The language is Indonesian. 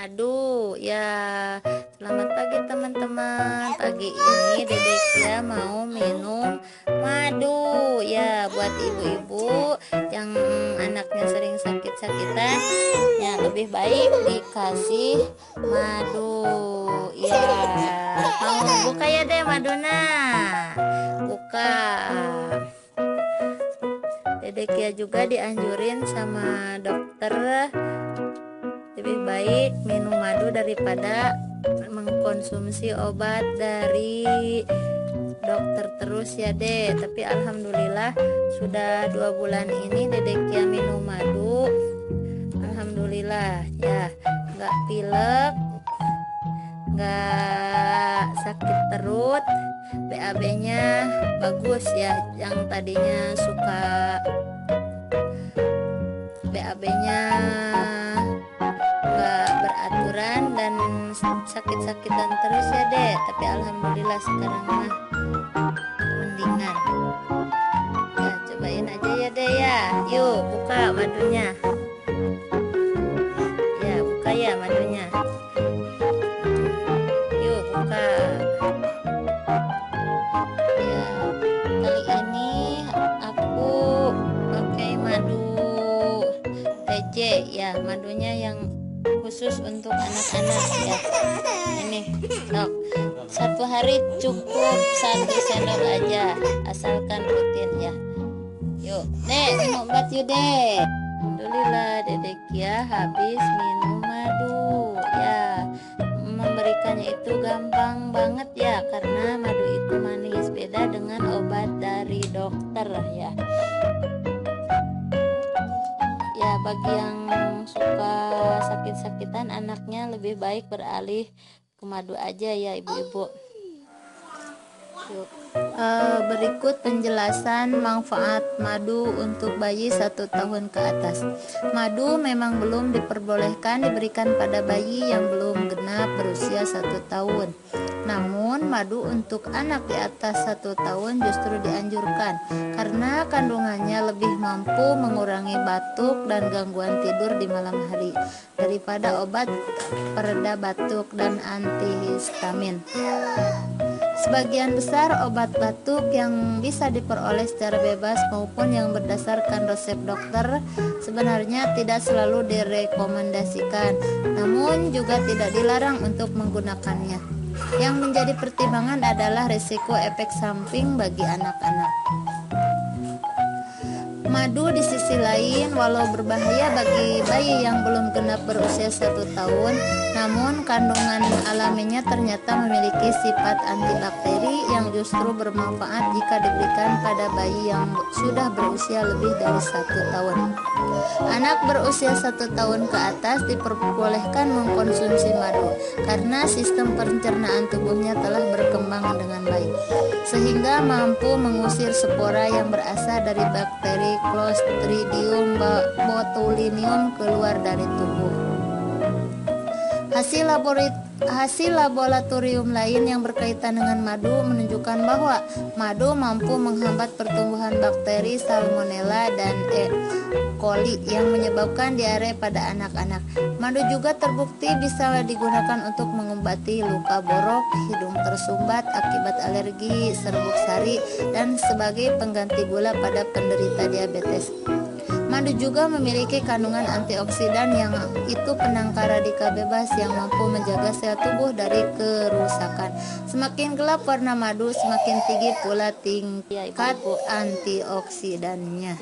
Aduh, ya selamat pagi teman-teman. Pagi ini Dedek ya mau minum madu ya buat ibu-ibu yang anaknya sering sakit-sakitan. Ya lebih baik dikasih madu. Ya, mau buka ya deh maduna. Buka. Dedek ya juga dianjurin sama dokter lebih baik minum madu daripada mengkonsumsi obat dari dokter terus ya deh. Tapi alhamdulillah sudah 2 bulan ini Dedek ya minum madu, alhamdulillah ya, nggak pilek, nggak sakit perut, BAB-nya bagus ya. Yang tadinya suka BAB-nya nggak beraturan dan sakit-sakitan terus ya deh, tapi alhamdulillah sekarang mah mendingan ya. Cobain aja ya deh ya. Yuk buka madunya ya, buka ya madunya. Yuk buka ya. Kali ini aku pakai madu TJ ya, madunya yang khusus untuk anak-anak ya. Ini dok, 1 hari cukup 1 sendok aja, asalkan rutin ya. Yuk dek minum obat yuk dek. Alhamdulillah Dedek ya habis minum madu ya. Memberikannya itu gampang banget ya, karena madu itu manis, beda dengan obat dari dokter ya. Ya bagi yang suka sakit-sakitan anaknya lebih baik beralih ke madu aja ya ibu-ibu. Berikut penjelasan manfaat madu untuk bayi 1 tahun ke atas. Madu memang belum diperbolehkan diberikan pada bayi yang belum genap berusia 1 tahun. Namun madu untuk anak di atas 1 tahun justru dianjurkan karena kandungannya lebih mampu mengurangi batuk dan gangguan tidur di malam hari daripada obat pereda batuk dan antihistamin. Sebagian besar obat batuk yang bisa diperoleh secara bebas maupun yang berdasarkan resep dokter sebenarnya tidak selalu direkomendasikan, namun juga tidak dilarang untuk menggunakannya. Yang menjadi pertimbangan adalah risiko efek samping bagi anak-anak. Madu di sisi lain walau berbahaya bagi bayi yang belum genap berusia 1 tahun, namun kandungan alaminya ternyata memiliki sifat antibakteri yang justru bermanfaat jika diberikan pada bayi yang sudah berusia lebih dari 1 tahun. Anak berusia 1 tahun ke atas diperbolehkan mengkonsumsi madu karena sistem pencernaan tubuhnya telah berkembang dengan baik, sehingga mampu mengusir spora yang berasal dari bakteri Clostridium botulinum keluar dari tubuh. Hasil laboratorium lain yang berkaitan dengan madu menunjukkan bahwa madu mampu menghambat pertumbuhan bakteri Salmonella dan E. coli yang menyebabkan diare pada anak-anak. Madu juga terbukti bisa digunakan untuk mengobati luka borok, hidung tersumbat akibat alergi serbuk sari, dan sebagai pengganti gula pada penderita diabetes. Madu juga memiliki kandungan antioksidan yang itu penangkal radikal bebas yang mampu menjaga sel tubuh dari kerusakan. Semakin gelap warna madu, semakin tinggi pula tingkat antioksidannya.